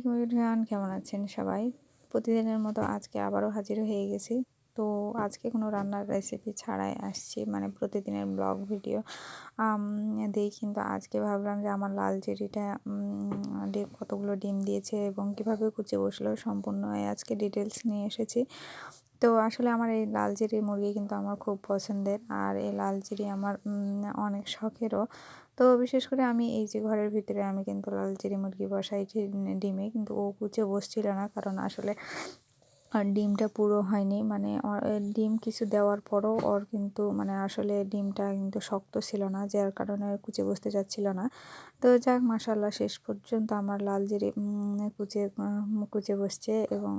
আলাইকুম এভরিওয়ান, কেমন আছেন সবাই? প্রতিদিনের মতো আজকে আবারও হাজির হয়ে গেছি। তো আজকে কোনো রান্নার রেসিপি ছাড়াই আসছি, মানে প্রতিদিনের ব্লগ ভিডিও দিই। কিন্তু আজকে ভাবলাম যে আমার লাল চেরিটা কতগুলো ডিম দিয়েছে এবং কীভাবে কুচে বসলো সম্পূর্ণ আজকে ডিটেলস নিয়ে এসেছি। তো আসলে আমার এই লাল চেরি মুরগি কিন্তু আমার খুব পছন্দের, আর এই লাল চেরি আমার অনেক শখেরও। তো বিশেষ করে আমি এই যে ঘরের ভিতরে আমি কিন্তু লাল চিরি মুরগি বসাইছি ডিমে, কিন্তু ও কুচে বসছিল না, কারণ আসলে ডিমটা পুরো হয়নি, মানে ডিম কিছু দেওয়ার পরও ওর কিন্তু মানে আসলে ডিমটা কিন্তু শক্ত ছিল না, যার কারণে কুচে বসতে যাচ্ছিল না। তো যাক, মাশাআল্লাহ শেষ পর্যন্ত আমার লাল জিরি কুচে বসছে এবং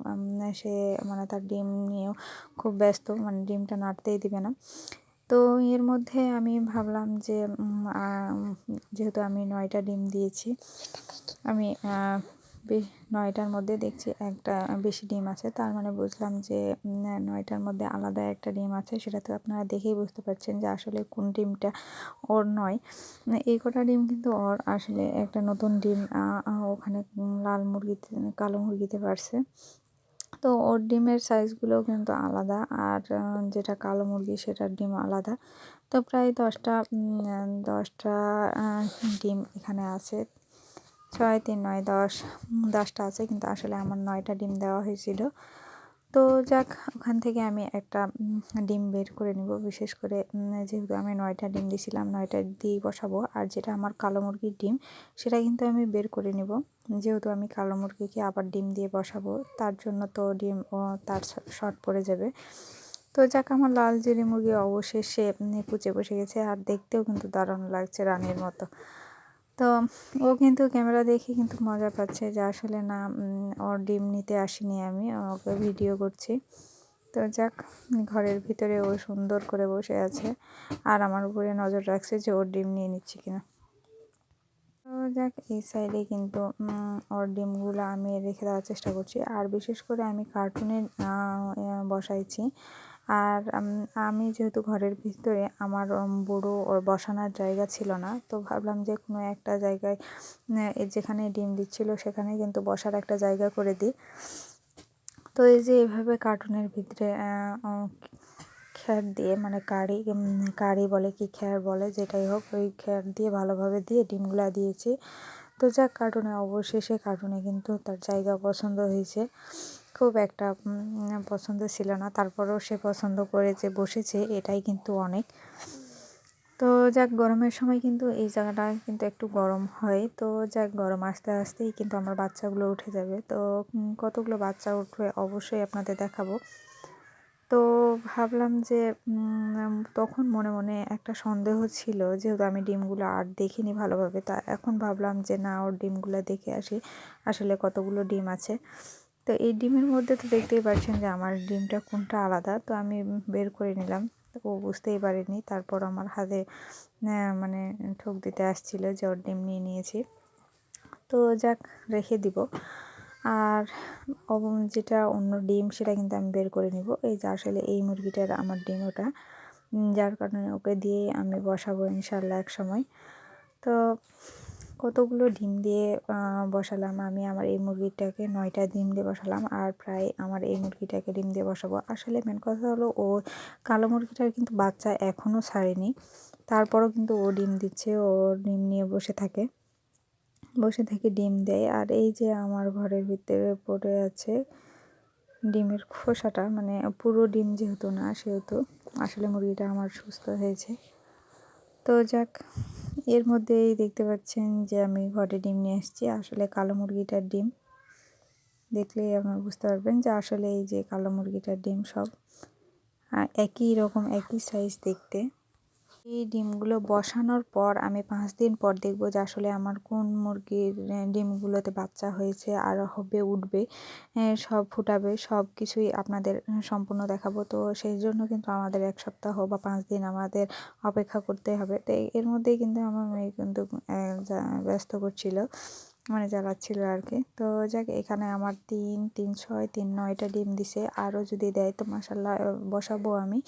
সে মানে তার ডিম নিয়েও খুব ব্যস্ত, মানে ডিমটা নাড়তেই দিবে না। তো এর মধ্যে আমি ভাবলাম যে যেহেতু আমি 9টা ডিম দিয়েছি, আমি 9টার মধ্যে দেখছি একটা বেশি ডিম আছে, তার মানে বুঝলাম যে 9টার মধ্যে আলাদা একটা ডিম আছে। সেটা তো আপনারা দেখেই বুঝতে পারছেন যে আসলে কোন ডিমটা ওর নয়। এই কটা ডিম কিন্তু ওর আসলে একটা নতুন ডিম ওখানে লাল মুরগিতে কালো মুরগিতে পারছে। তো ওর ডিমের সাইজগুলোও কিন্তু আলাদা, আর যেটা কালো মুরগি সেটার ডিম আলাদা। তো প্রায় 10টা ডিম এখানে আছে। 6, 3, 9, 10, 10টা আছে, কিন্তু আসলে আমার 9টা ডিম দেওয়া হয়েছিল। তো যাক, ওখান থেকে আমি একটা ডিম বের করে নিব। বিশেষ করে যেহেতু আমি 9টা ডিম দিয়েছিলাম, 9টা দিয়েই বসাবো। আর যেটা আমার কালো মুরগির ডিম, সেটা কিন্তু আমি বের করে নিব, যেহেতু আমি কালো মুরগিকে আবার ডিম দিয়ে বসাবো, তার জন্য তো ডিম তার শর্ট পড়ে যাবে। তো যাক, আমার লাল জিরি মুরগি অবশেষে কুচে বসে গেছে, আর দেখতেও কিন্তু দারুণ লাগছে, রানীর মতো। তো ও কিন্তু ক্যামেরা দেখে কিন্তু মজা পাচ্ছে যে আসলে না, ওর ডিম নিতে আসিনি, আমি ওকে ভিডিও করছি। তো যাক, ঘরের ভিতরে ও সুন্দর করে বসে আছে, আর আমার উপরে নজর রাখছে যে ওর ডিম নিয়ে নিচ্ছি কিনা। তো যাক, এই সাইডে কিন্তু ওর ডিমগুলো আমি রেখে দেওয়ার চেষ্টা করছি, আর বিশেষ করে আমি কার্টুনে বসাইছি। আর আমি যেহেতু ঘরের ভিতরে আমার বড় ওর বসানোর জায়গা ছিল না, তো ভাবলাম যে কোনো একটা জায়গায় যেখানে ডিম দিচ্ছিল সেখানে কিন্তু বসার একটা জায়গা করে দিই। তো এই যে এভাবে কার্টুনের ভিতরে খ্যার দিয়ে, মানে কারি বলে কি খ্যার বলে, যেটাই হোক, ওই খ্যার দিয়ে ভালোভাবে দিয়ে ডিমগুলা দিয়েছি। তো যাক, অবশেষে কার্টুনে কিন্তু তার জায়গা পছন্দ হয়েছে। খুব একটা পছন্দ ছিল না, তারপরেও সে পছন্দ করে যে বসেছে, এটাই কিন্তু অনেক। তো যাক, গরমের সময় কিন্তু এই জায়গাটা কিন্তু একটু গরম হয়। তো যাক, গরম আস্তে আস্তেই কিন্তু আমার বাচ্চাগুলো উঠে যাবে। তো কতগুলো বাচ্চা উঠবে অবশ্যই আপনাদের দেখাবো। তো ভাবলাম যে তখন মনে মনে একটা সন্দেহ ছিল, যেহেতু আমি ডিমগুলো আর দেখিনি ভালোভাবে, তা এখন ভাবলাম যে না, ওর ডিমগুলো দেখে আসি আসলে কতগুলো ডিম আছে। তো এই ডিমের মধ্যে তো দেখতেই পাচ্ছেন যে আমার ডিমটা কোনটা আলাদা। তো আমি বের করে নিলাম, ও বুঝতেই পারিনি। তারপর আমার হাতে মানে ঠোক দিতে আসছিল যে ওর ডিম নিয়ে নিয়েছি। তো যাক, রেখে দিব। আর যেটা অন্য ডিম সেটা কিন্তু আমি বের করে নিব। এই যে আসলে এই মুরগিটার আমার ডিম ওটা, যার কারণে ওকে দিয়েই আমি বসাবো ইনশাল্লাহ এক সময়। তো কতগুলো ডিম দিয়ে বসালাম আমি আমার এই মুরগিটাকে, 9টা ডিম দিয়ে বসালাম, আর প্রায় আমার এই মুরগিটাকে ডিম দিয়ে বসাবো। আসলে মেন কথা হলো, ও কালো মুরগিটার কিন্তু বাচ্চা এখনও ছাড়েনি, তারপরও কিন্তু ও ডিম দিচ্ছে, ও ডিম নিয়ে বসে থেকে ডিম দেয়। আর এই যে আমার ঘরের ভিতরে পড়ে আছে ডিমের খোসাটা, মানে পুরো ডিম যেহেতু না, সেহেতু আসলে মুরগিটা আমার সুস্থ হয়েছে। তো যাক, এর মধ্যেই দেখতে পাচ্ছেন যে আমি ঘরে ডিম নিয়ে এসেছি, আসলে কালো মুরগিটার ডিম। দেখলেই আপনারা বুঝতে পারবেন যে আসলে এই যে কালো মুরগিটার ডিম সব একই রকম, একই সাইজ দেখতে। এই ডিমগুলো বসানোর পর আমি 5 দিন পর দেখব যে আসলে আমার কোন মুরগির ডিমগুলোতে বাচ্চা হয়েছে আর হবে, উঠবে, সব ফুটাবে, সব কিছুই আপনাদের সম্পূর্ণ দেখাবো। তো সেই জন্য কিন্তু আমাদের 1 সপ্তাহ বা 5 দিন আমাদের অপেক্ষা করতে হবে। তো এর মধ্যেই কিন্তু আমার মেয়ে কিন্তু ব্যস্ত করছিল, মানে জ্বালাচ্ছিল আর কি। তো যাক, এখানে আমার 3, 3, 6, 3, 9টা ডিম দিছে। আরও যদি দেয় তো মাশাল্লাহ বসাবো আমি।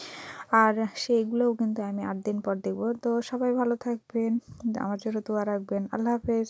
আর সেইগুলোও কিন্তু আমি 8 দিন পর দেখব। তো সবাই ভালো থাকবেন, আমার জন্য দোয়া রাখবেন। আল্লাহ হাফেজ।